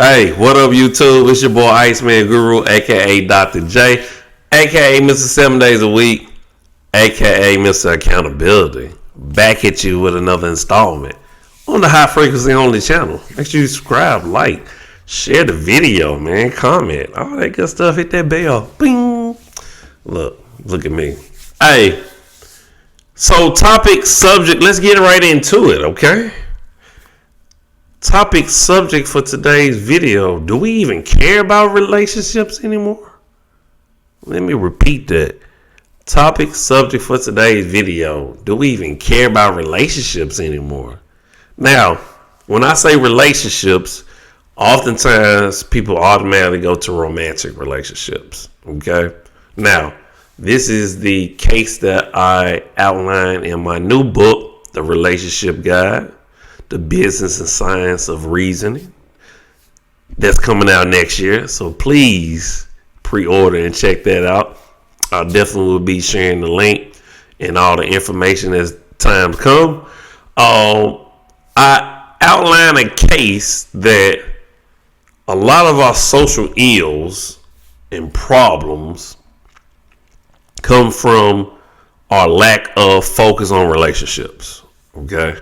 Hey, what up, YouTube? It's your boy Iceman Guru, aka Dr. J, aka Mr. 7 Days a Week, aka Mr. Accountability. Back at you with another installment on the High Frequency Only channel. Make sure you subscribe, like, share the video, man, comment, all that good stuff. Hit that bell. Bing. Look at me. Hey, so topic, subject, let's get right into it, okay? Topic, subject for today's video. Do we even care about relationships anymore? Let me repeat that. Topic, subject for today's video. Do we even care about relationships anymore? Now, when I say relationships, oftentimes people automatically go to romantic relationships, okay? Now, this is the case that I outline in my new book, The Relationship Guide, The Business and Science of Reasoning. That's coming out next year, so please pre-order and check that out. I definitely will be sharing the link and all the information as time comes. I outline a case that a lot of our social ills and problems come from our lack of focus on relationships, okay?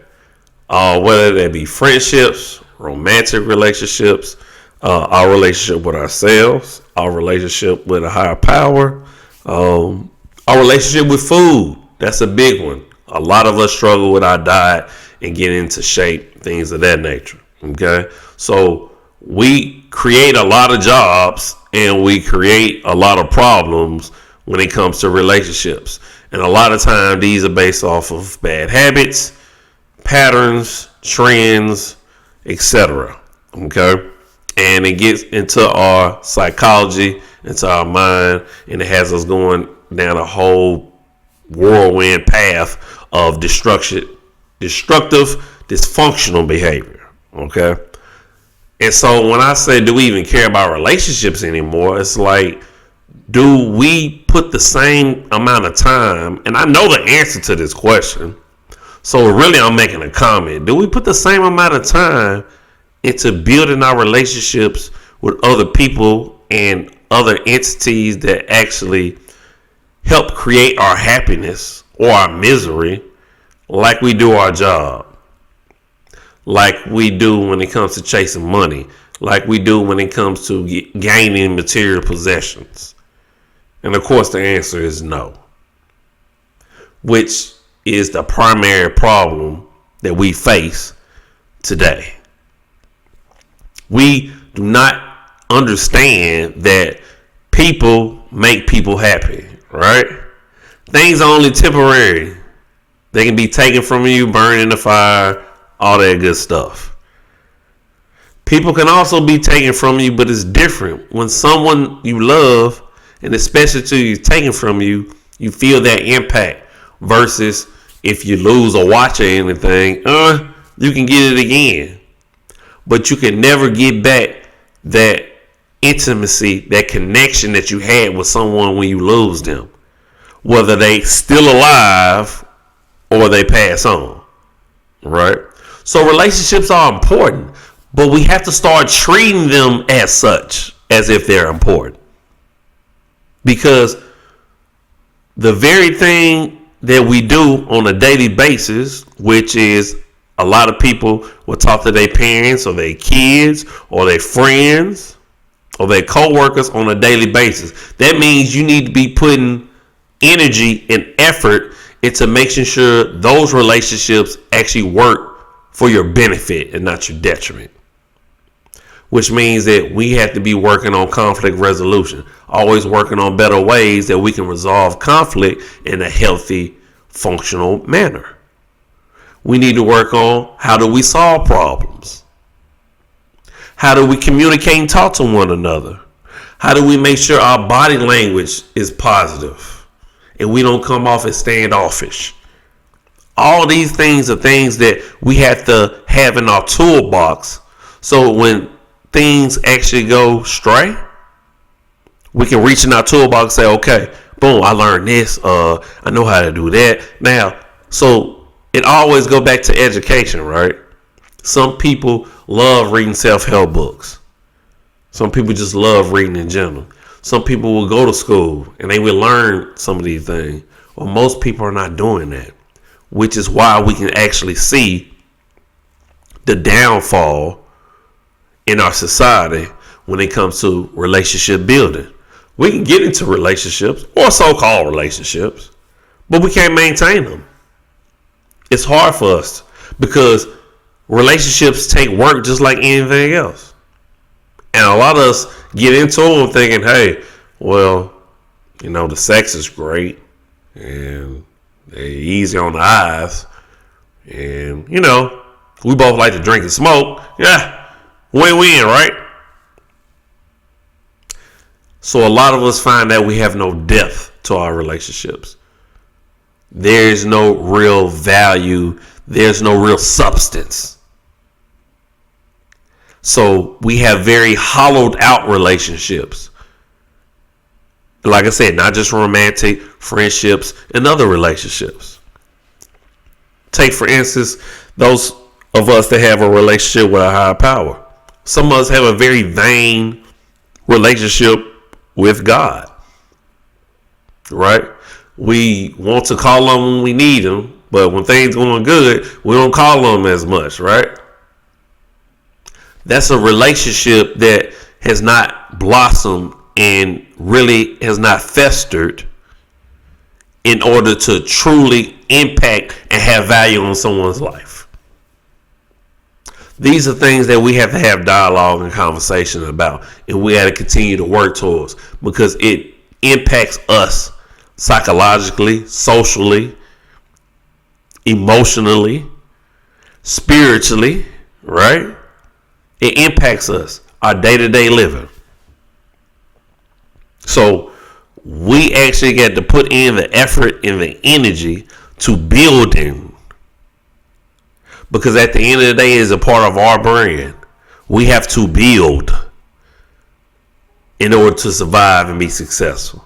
Whether that be friendships, romantic relationships, our relationship with ourselves, our relationship with a higher power, our relationship with food. That's a big one. A lot of us struggle with our diet and get into shape, things of that nature. Okay. So we create a lot of jobs and we create a lot of problems when it comes to relationships. And a lot of time these are based off of bad habits, patterns, trends, etc. Okay. And it gets into our psychology, into our mind, and it has us going down a whole whirlwind path of destructive, dysfunctional behavior. Okay. And so when I say, do we even care about relationships anymore? It's like, do we put the same amount of time? And I know the answer to this question. So really, I'm making a comment. Do we put the same amount of time into building our relationships with other people and other entities that actually help create our happiness or our misery, like we do our job, like we do when it comes to chasing money, like we do when it comes to gaining material possessions? And of course, the answer is no, which is the primary problem that we face today. We do not understand that people make people happy, right? Things are only temporary. They can be taken from you, burned in the fire, all that good stuff. People can also be taken from you, but it's different. When someone you love, and especially to you taken from you, you feel that impact versus if you lose a watch or anything, you can get it again. But you can never get back that intimacy, that connection that you had with someone when you lose them, whether they still alive or they pass on, right? So relationships are important, but we have to start treating them as such, as if they're important. Because the very thing that we do on a daily basis, which is a lot of people will talk to their parents or their kids or their friends or their co-workers on a daily basis. That means you need to be putting energy and effort into making sure those relationships actually work for your benefit and not your detriment. Which means that we have to be working on conflict resolution, always working on better ways that we can resolve conflict in a healthy, functional manner. We need to work on how do we solve problems? How do we communicate and talk to one another? How do we make sure our body language is positive and we don't come off as standoffish? All these things are things that we have to have in our toolbox, so when things actually go stray, we can reach in our toolbox and say, okay, boom, I learned this. I know how to do that. Now, so it always go back to education, right? Some people love reading self-help books. Some people just love reading in general. Some people will go to school and they will learn some of these things. Well, most people are not doing that, which is why we can actually see the downfall in our society when it comes to relationship building. We can get into relationships or so-called relationships, but we can't maintain them. It's hard for us because relationships take work just like anything else. And a lot of us get into them thinking, hey, well, the sex is great and they're easy on the eyes. And, we both like to drink and smoke. Yeah, win-win, right? So a lot of us find that we have no depth to our relationships. There's no real value. There's no real substance. So we have very hollowed out relationships. Like I said, not just romantic, friendships, and other relationships. Take, for instance, those of us that have a relationship with a higher power. Some of us have a very vain relationship with God. Right? We want to call on when we need him, but when things going good, we don't call on him as much, right? That's a relationship that has not blossomed and really has not festered in order to truly impact and have value on someone's life. These are things that we have to have dialogue and conversation about, and we have to continue to work towards because it impacts us psychologically, socially, emotionally, spiritually, right? It impacts us, our day-to-day living. So we actually got to put in the effort and the energy to building. Because at the end of the day, it's a part of our brand. We have to build in order to survive and be successful.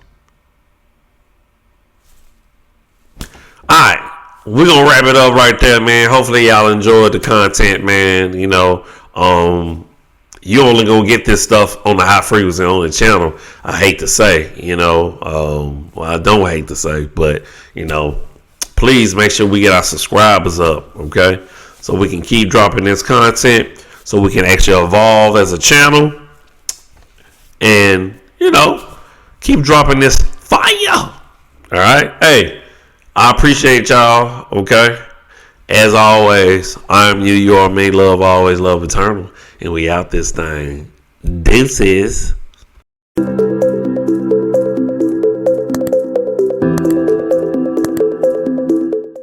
Alright, we're gonna wrap it up right there, man. Hopefully y'all enjoyed the content, man. You only gonna get this stuff on the high frequency on the channel. I hate to say, well, I don't hate to say, but please make sure we get our subscribers up, okay? So we can keep dropping this content, so we can actually evolve as a channel, and keep dropping this fire. All right, hey. I appreciate y'all, okay? As always, I'm you, you are me, love always, love eternal. And we out this thing. Deuces.